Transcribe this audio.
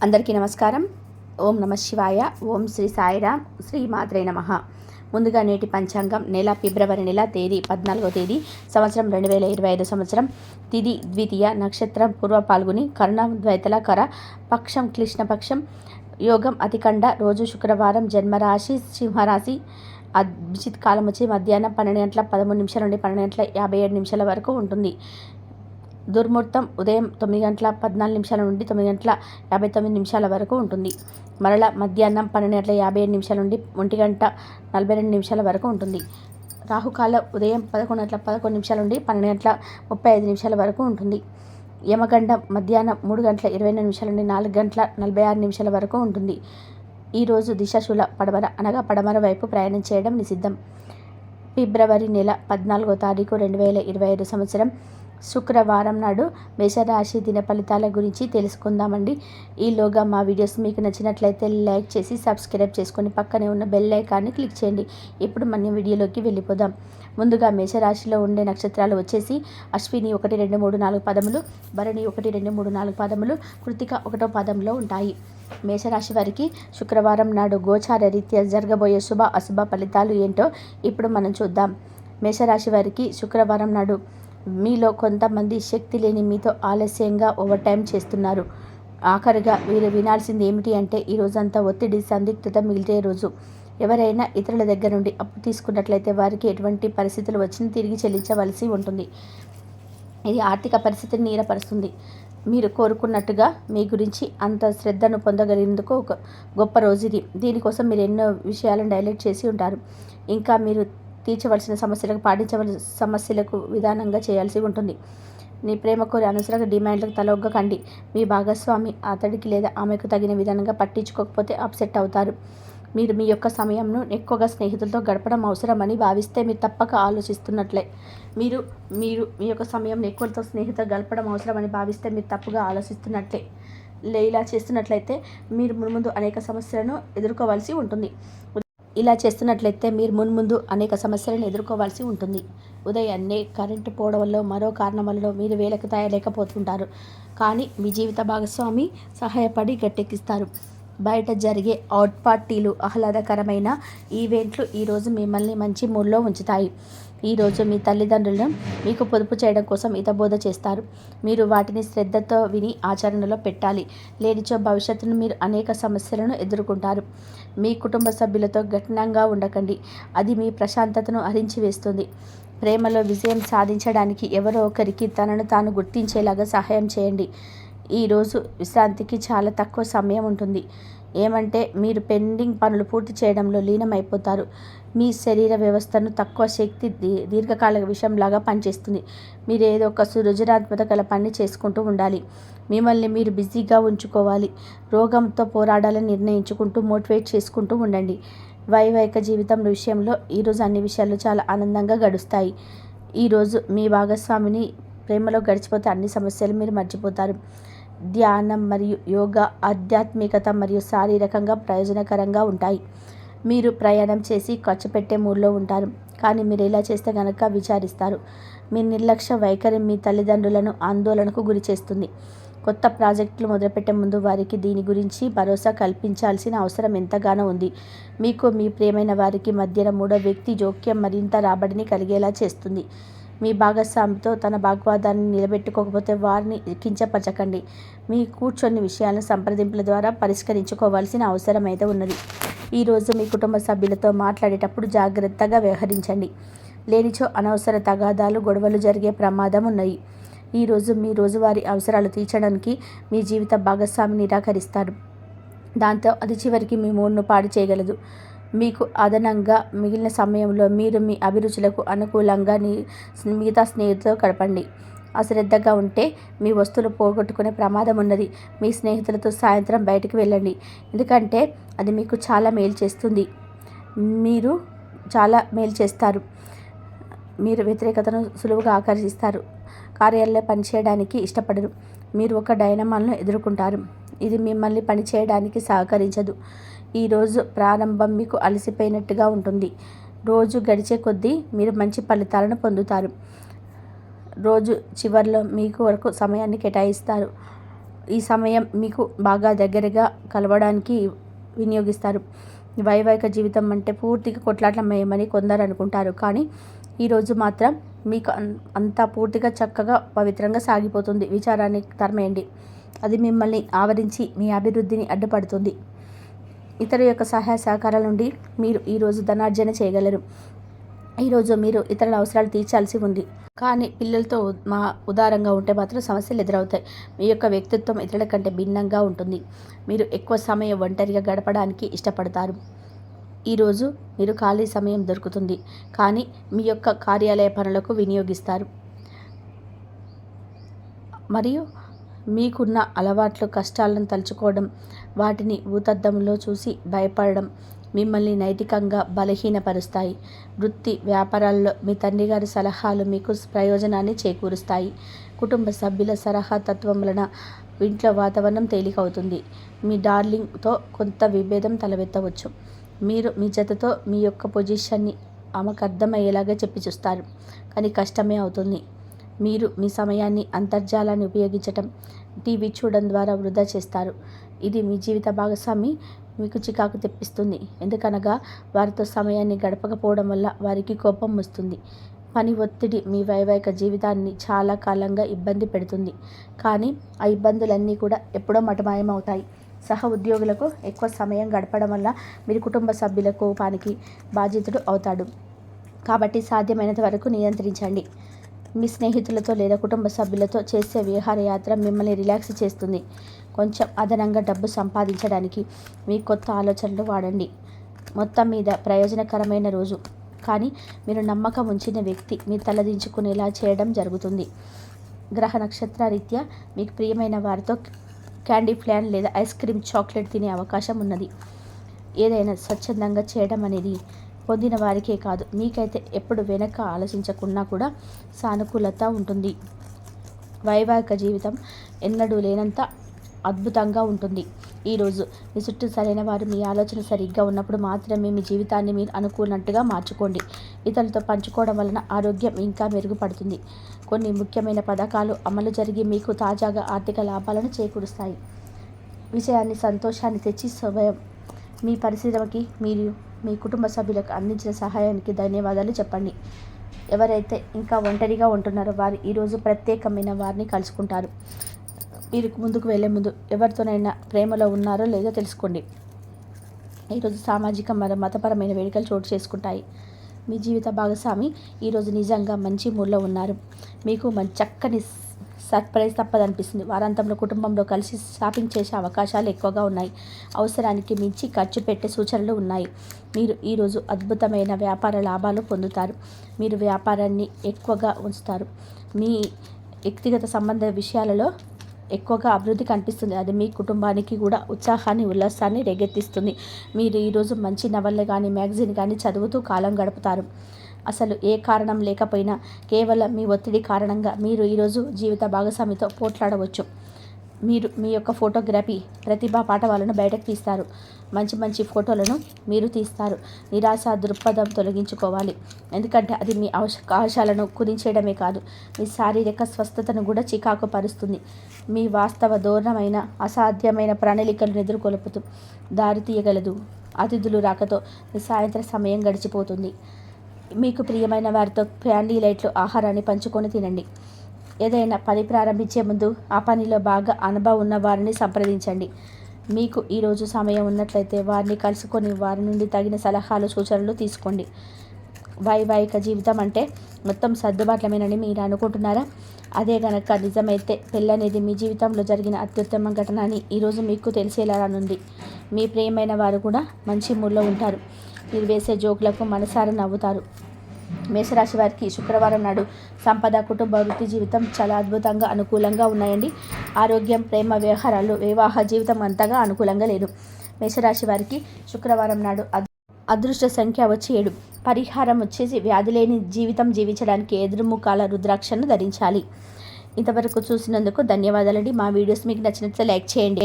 అందరికీ నమస్కారం. ఓం నమ శివాయ. ఓం శ్రీ సాయిరామ్. శ్రీ మాత్రే నమః. ముందుగా నేటి పంచాంగం నెల ఫిబ్రవరి నెల తేదీ 14వ తేదీ సంవత్సరం 2025 సంవత్సరం. తిథి ద్వితీయ, నక్షత్రం పూర్వ పాల్గొని, కర్ణ ద్వైతల కర, పక్షం కృష్ణపక్షం, యోగం అతికండ, రోజు శుక్రవారం, జన్మరాశి సింహరాశి. అభిజిత్ కాలం వచ్చి మధ్యాహ్నం 12:13 నుండి 12:57 వరకు ఉంటుంది. దుర్ముహూర్తం ఉదయం 9:14 నుండి 9:59 వరకు ఉంటుంది. మరల మధ్యాహ్నం 12:57 నుండి 1:42 వరకు ఉంటుంది. రాహుకాలం ఉదయం 11:11 నుండి 12:35 వరకు ఉంటుంది. యమగండం మధ్యాహ్నం 3:20 నుండి 4:46 వరకు ఉంటుంది. ఈరోజు దిశాశూల పడమర అనగా పడమర వైపు ప్రయాణం చేయడం నిషిద్ధం. ఫిబ్రవరి నెల 14వ తారీఖు 2025 సంవత్సరం శుక్రవారం నాడు మేషరాశి దిన ఫలితాల గురించి తెలుసుకుందామండి. ఈలోగా మా వీడియోస్ మీకు నచ్చినట్లయితే లైక్ చేసి సబ్స్క్రైబ్ చేసుకొని పక్కనే ఉన్న బెల్ ఐకాన్ని క్లిక్ చేయండి. ఇప్పుడు మన వీడియోలోకి వెళ్ళిపోదాం. ముందుగా మేషరాశిలో ఉండే నక్షత్రాలు వచ్చేసి అశ్విని 1, 2, 3, 4 పదములు, భరణి 1, 2, 3, 4 పదములు, కృతిక 1వ పదంలో ఉంటాయి. మేషరాశి వారికి శుక్రవారం నాడు గోచార రీత్యా జరగబోయే శుభ అశుభ ఫలితాలు ఏంటో ఇప్పుడు మనం చూద్దాం. మేషరాశి వారికి శుక్రవారం నాడు మీలో కొంతమంది శక్తి లేని మీతో ఆలస్యంగా ఓవర్ టైం చేస్తున్నారు. ఆఖరిగా వీరు వినాల్సింది ఏమిటి అంటే, ఈ రోజంతా ఒత్తిడి సందిగ్ధత మిగిలే రోజు. ఎవరైనా ఇతరుల దగ్గర నుండి అప్పు తీసుకున్నట్లయితే వారికి ఎటువంటి పరిస్థితులు వచ్చినా తిరిగి చెల్లించవలసి ఉంటుంది. ఇది ఆర్థిక పరిస్థితిని నీరపరుస్తుంది. మీరు కోరుకున్నట్టుగా మీ గురించి అంత శ్రద్ధను పొందగలిగేందుకు ఒక గొప్ప రోజు ఇది. దీనికోసం మీరు ఎన్నో విషయాలను డైలైట్ చేసి ఉంటారు. ఇంకా మీరు తీర్చవలసిన సమస్యలకు, పాటించవలసిన సమస్యలకు విధానంగా చేయాల్సి ఉంటుంది. నీ ప్రేమ కోరి అనవసరంగా డిమాండ్లకు తలొగ్గకండి. మీ భాగస్వామి అతడికి లేదా ఆమెకు తగిన విధానంగా పట్టించుకోకపోతే అప్సెట్ అవుతారు. మీరు మీ యొక్క సమయంను ఎక్కువగా స్నేహితులతో గడపడం అవసరమని భావిస్తే మీరు తప్పక ఆలోచిస్తున్నట్లే. మీరు మీరు మీ యొక్క సమయం ఎక్కువతో స్నేహితులతో గడపడం అవసరమని భావిస్తే మీరు తప్పుగా ఆలోచిస్తున్నట్లే. ఇలా చేస్తున్నట్లయితే మీరు మున్ముందు అనేక సమస్యలను ఎదుర్కోవాల్సి ఉంటుంది. ఇలా చేస్తున్నట్లయితే మీరు మున్ముందు అనేక సమస్యలను ఎదుర్కోవాల్సి ఉంటుంది. ఉదయాన్నే కరెంటు పోవడం వల్ల మరో కారణం వల్ల మీరు వేలకు తయారలేకపోతుంటారు. కానీ మీ జీవిత భాగస్వామి సహాయపడి గట్టెక్కిస్తారు. బయట జరిగే అవుట్ పార్టీలు, ఆహ్లాదకరమైన ఈవెంట్లు ఈరోజు మిమ్మల్ని మంచి మూడ్లో ఉంచుతాయి. ఈరోజు మీ తల్లిదండ్రులను మీకు పొదుపు చేయడం కోసం హితబోధ చేస్తారు. మీరు వాటిని శ్రద్ధతో విని ఆచరణలో పెట్టాలి. లేనిచో భవిష్యత్తును మీరు అనేక సమస్యలను ఎదుర్కొంటారు. మీ కుటుంబ సభ్యులతో కఠినంగా ఉండకండి. అది మీ ప్రశాంతతను హరించి వేస్తుంది. ప్రేమలో విజయం సాధించడానికి ఎవరో ఒకరికి తనను తాను గుర్తించేలాగా సహాయం చేయండి. ఈరోజు విశ్రాంతికి చాలా తక్కువ సమయం ఉంటుంది. ఏమంటే మీరు పెండింగ్ పనులు పూర్తి చేయడంలో లీనమైపోతారు. మీ శరీర వ్యవస్థను తక్కువ శక్తి దీర్ఘకాలిక విషయంలాగా పనిచేస్తుంది. మీరు ఏదో ఒక సృజనాత్మక గల పని చేసుకుంటూ ఉండాలి. మిమ్మల్ని మీరు బిజీగా ఉంచుకోవాలి. రోగంతో పోరాడాలని నిర్ణయించుకుంటూ మోటివేట్ చేసుకుంటూ ఉండండి. వైవాహిక జీవితం విషయంలో ఈరోజు అన్ని విషయాలు చాలా ఆనందంగా గడుస్తాయి. ఈరోజు మీ భాగస్వామిని ప్రేమలో గడిచిపోతే అన్ని సమస్యలు మీరు మర్చిపోతారు. ధ్యానం మరియు యోగా ఆధ్యాత్మికత మరియు శారీరకంగా ప్రయోజనకరంగా ఉంటాయి. మీరు ప్రయాణం చేసి ఖర్చు పెట్టే మూడ్లో ఉంటారు. కానీ మీరు ఇలా చేస్తే కనుక విచారిస్తారు. మీ నిర్లక్ష్య వైఖరి మీ తల్లిదండ్రులను ఆందోళనకు గురి చేస్తుంది. కొత్త ప్రాజెక్టులు మొదలుపెట్టే ముందు వారికి దీని గురించి భరోసా కల్పించాల్సిన అవసరం ఎంతగానో ఉంది. మీకు మీ ప్రియమైన వారికి మధ్యన మూడో వ్యక్తి జోక్యం మరింత రాబడిని కలిగేలా చేస్తుంది. మీ భాగస్వామితో తన వాగ్వాదాన్ని నిలబెట్టుకోకపోతే వారిని కించపరచకండి. మీ కూర్చొని విషయాలను సంప్రదింపుల ద్వారా పరిష్కరించుకోవాల్సిన అవసరం అయితే ఉన్నది. ఈరోజు మీ కుటుంబ సభ్యులతో మాట్లాడేటప్పుడు జాగ్రత్తగా వ్యవహరించండి. లేనిచో అనవసర తగాదాలు, గొడవలు జరిగే ప్రమాదం ఉన్నాయి. ఈరోజు మీ రోజువారీ అవసరాలు తీర్చడానికి మీ జీవిత భాగస్వామి నిరాకరిస్తారు. దాంతో అది చివరికి మీ మూడ్ను పాడు చేయగలదు. మీకు అదనంగా మిగిలిన సమయంలో మీరు మీ అభిరుచులకు అనుకూలంగా మిగతా స్నేహితులతో గడపండి. అశ్రద్ధగా ఉంటే మీ వస్తువులు పోగొట్టుకునే ప్రమాదం ఉన్నది. మీ స్నేహితులతో సాయంత్రం బయటికి వెళ్ళండి. ఎందుకంటే అది మీకు చాలా మేలు చేస్తుంది. మీరు చాలా మేలు చేస్తారు. మీరు వ్యతిరేకతను సులువుగా ఆకర్షిస్తారు. కార్యాలయంలో పనిచేయడానికి ఇష్టపడరు. మీరు ఒక డైనమాలను ఎదుర్కొంటారు. ఇది మిమ్మల్ని పనిచేయడానికి సహకరించదు. ఈరోజు ప్రారంభం మీకు అలసిపోయినట్టుగా ఉంటుంది. రోజు గడిచే కొద్దీ మీరు మంచి ఫలితాలను పొందుతారు. రోజు చివరిలో మీకు వరకు సమయాన్ని కేటాయిస్తారు. ఈ సమయం మీకు బాగా దగ్గరగా కలవడానికి వినియోగిస్తారు. వైవాహిక జీవితం అంటే పూర్తిగా కొట్లాటమయమని కొందరు అనుకుంటారు. కానీ ఈరోజు మాత్రం మీకు అంతా పూర్తిగా చక్కగా పవిత్రంగా సాగిపోతుంది. విచారాన్ని తరమేయండి. అది మిమ్మల్ని ఆవరించి మీ అభివృద్ధిని అడ్డుపడుతుంది. ఇతరుల యొక్క సహాయ సహకారాల నుండి మీరు ఈరోజు ధనార్జన చేయగలరు. ఈరోజు మీరు ఇతరుల అవసరాలు తీర్చాల్సి ఉంది. కానీ పిల్లలతో ఉదారంగా ఉంటే మాత్రం సమస్యలు ఎదురవుతాయి. మీ యొక్క వ్యక్తిత్వం ఇతరుల కంటే భిన్నంగా ఉంటుంది. మీరు ఎక్కువ సమయం ఒంటరిగా గడపడానికి ఇష్టపడతారు. ఈరోజు మీరు ఖాళీ సమయం దొరుకుతుంది, కానీ మీ యొక్క కార్యాలయ పనులకు వినియోగిస్తారు. మరియు మీకున్న అలవాట్లు కష్టాలను తలుచుకోవడం, వాటిని భూతద్దంలో చూసి భయపడడం మిమ్మల్ని నైతికంగా బలహీనపరుస్తాయి. వృత్తి వ్యాపారాల్లో మీ తండ్రి గారి సలహాలు మీకు ప్రయోజనాన్ని చేకూరుస్తాయి. కుటుంబ సభ్యుల సలహా తత్వం వలన ఇంట్లో వాతావరణం తేలికవుతుంది. మీ డార్లింగ్తో కొంత విభేదం తలెత్తవచ్చు. మీరు మీ జతతో మీ యొక్క పొజిషన్ని ఆమెకు అర్థమయ్యేలాగా చెప్పి చూస్తారు, కానీ కష్టమే అవుతుంది. మీరు మీ సమయాన్ని అంతర్జాలాన్ని ఉపయోగించటం, టీవీ చూడడం ద్వారా వృధా చేస్తారు. ఇది మీ జీవిత భాగస్వామి మీకు చికాకు తెప్పిస్తుంది. ఎందుకనగా వారితో సమయాన్ని గడపకపోవడం వల్ల వారికి కోపం వస్తుంది. పని ఒత్తిడి మీ వైవాహిక జీవితాన్ని చాలా కాలంగా ఇబ్బంది పెడుతుంది. కానీ ఆ ఇబ్బందులన్నీ కూడా ఎప్పుడో మటమాయమవుతాయి. సహ ఉద్యోగులకు ఎక్కువ సమయం గడపడం వల్ల మీరు కుటుంబ సభ్యుల కోపానికి బాధితుడు అవుతాడు. కాబట్టి సాధ్యమైనంత వరకు నియంత్రించండి. మీ స్నేహితులతో లేదా కుటుంబ సభ్యులతో చేసే విహారయాత్ర మిమ్మల్ని రిలాక్స్ చేస్తుంది. కొంచెం అదనంగా డబ్బు సంపాదించడానికి మీ కొత్త ఆలోచనలు వాడండి. మొత్తం మీద ప్రయోజనకరమైన రోజు, కానీ మీరు నమ్మకం ఉంచిన వ్యక్తి మీ తలదించుకునేలా చేయడం జరుగుతుంది. గ్రహ నక్షత్ర రీత్యా మీకు ప్రియమైన వారితో క్యాండీ ఫ్లాన్ లేదా ఐస్ క్రీమ్ చాక్లెట్ తినే అవకాశం ఉన్నది. ఏదైనా స్వచ్ఛందంగా చేయడం అనేది పొందిన వారికే కాదు, మీకైతే ఎప్పుడు వెనక ఆలోచించకుండా కూడా సానుకూలత ఉంటుంది. వైవాహిక జీవితం ఎన్నడూ లేనంత అద్భుతంగా ఉంటుంది. ఈరోజు మీ చుట్టూ సరైన వారు మీ ఆలోచన సరిగ్గా ఉన్నప్పుడు మాత్రమే మీ జీవితాన్ని మీరు అనుకున్నట్టుగా మార్చుకోండి. ఇతరులతో పంచుకోవడం వలన ఆరోగ్యం ఇంకా మెరుగుపడుతుంది. కొన్ని ముఖ్యమైన పథకాలు అమలు జరిగి మీకు తాజాగా ఆర్థిక లాభాలను చేకూరుస్తాయి. విజయాన్ని సంతోషాన్ని తెచ్చి స్వయం మీ పరిశ్రమకి మీరు మీ కుటుంబ సభ్యులకు అందించిన సహాయానికి ధన్యవాదాలు చెప్పండి. ఎవరైతే ఇంకా ఒంటరిగా ఉంటున్నారో వారు ఈరోజు ప్రత్యేకమైన వారిని కలుసుకుంటారు. మీరు ముందుకు వెళ్ళే ముందు ఎవరితోనైనా ప్రేమలో ఉన్నారో లేదో తెలుసుకోండి. ఈరోజు సామాజిక మతపరమైన వేడుకలు చోటు చేసుకుంటాయి. మీ జీవిత భాగస్వామి ఈరోజు నిజంగా మంచి మూడ్లో ఉన్నారు. మీకు చక్కని సర్ప్రైజ్ తప్పదనిపిస్తుంది. వారాంతంలో కుటుంబంలో కలిసి షాపింగ్ చేసే అవకాశాలు ఎక్కువగా ఉన్నాయి. అవసరానికి మించి ఖర్చు పెట్టే సూచనలు ఉన్నాయి. మీరు ఈరోజు అద్భుతమైన వ్యాపార లాభాలు పొందుతారు. మీరు వ్యాపారాన్ని ఎక్కువగా ఉంచుతారు. మీ వ్యక్తిగత సంబంధ విషయాలలో ఎక్కువగా అభివృద్ధి కనిపిస్తుంది. అది మీ కుటుంబానికి కూడా ఉత్సాహాన్ని ఉల్లాసాన్ని రేకెత్తిస్తుంది. మీరు ఈరోజు మంచి నవళ్ళు కానీ మ్యాగజైన్ కానీ చదువుతూ కాలం గడుపుతారు. అసలు ఏ కారణం లేకపోయినా కేవలం మీ ఒత్తిడి కారణంగా మీరు ఈరోజు జీవిత భాగస్వామితో పోట్లాడవచ్చు. మీరు మీ యొక్క ఫోటోగ్రఫీ ప్రతిభా పాఠవాలను బయటకు తీస్తారు. మంచి మంచి ఫోటోలను మీరు తీస్తారు. నిరాశ దృక్పథం తొలగించుకోవాలి, ఎందుకంటే అది మీ అవకాశాలను కుదించేయడమే కాదు, మీ శారీరక స్వస్థతను కూడా చికాకు పరుస్తుంది. మీ వాస్తవ దూరమైన అసాధ్యమైన ప్రణాళికలను ఎదుర్కొలుపుతూ దారి తీయగలదు. అతిథులు రాకతో మీ సాయంత్రం సమయం గడిచిపోతుంది. మీకు ప్రియమైన వారితో క్యాండీ లైట్లు ఆహారాన్ని పంచుకొని తినండి. ఏదైనా పని ప్రారంభించే ముందు ఆ పనిలో బాగా అనుభవం ఉన్న వారిని సంప్రదించండి. మీకు ఈరోజు సమయం ఉన్నట్లయితే వారిని కలుసుకొని వారి నుండి తగిన సలహాలు సూచనలు తీసుకోండి. వైవాహిక జీవితం అంటే మొత్తం సర్దుబాట్లమేనని మీరు అనుకుంటున్నారా? అదే గనక నిజమైతే పెళ్ళనేది మీ జీవితంలో జరిగిన అత్యుత్తమ ఘటన అని ఈరోజు మీకు తెలిసేలానుంది. మీ ప్రియమైన వారు కూడా మంచి మూడ్లో ఉంటారు. మీరు వేసే జోకులకు మనసారా నవ్వుతారు. మేషరాశి వారికి శుక్రవారం నాడు సంపద, కుటుంబ, వృత్తి జీవితం చాలా అద్భుతంగా అనుకూలంగా ఉన్నాయండి. ఆరోగ్యం, ప్రేమ వ్యవహారాలు, వివాహ జీవితం అంతగా అనుకూలంగా లేదు. మేషరాశి వారికి శుక్రవారం నాడు అదృష్ట సంఖ్య వచ్చి 7. పరిహారం వచ్చేసి వ్యాధి లేని జీవితం జీవించడానికి ఎదురుముఖాల రుద్రాక్షను ధరించాలి. ఇంతవరకు చూసినందుకు ధన్యవాదాలండి. మా వీడియోస్ మీకు నచ్చినట్లయితే లైక్ చేయండి.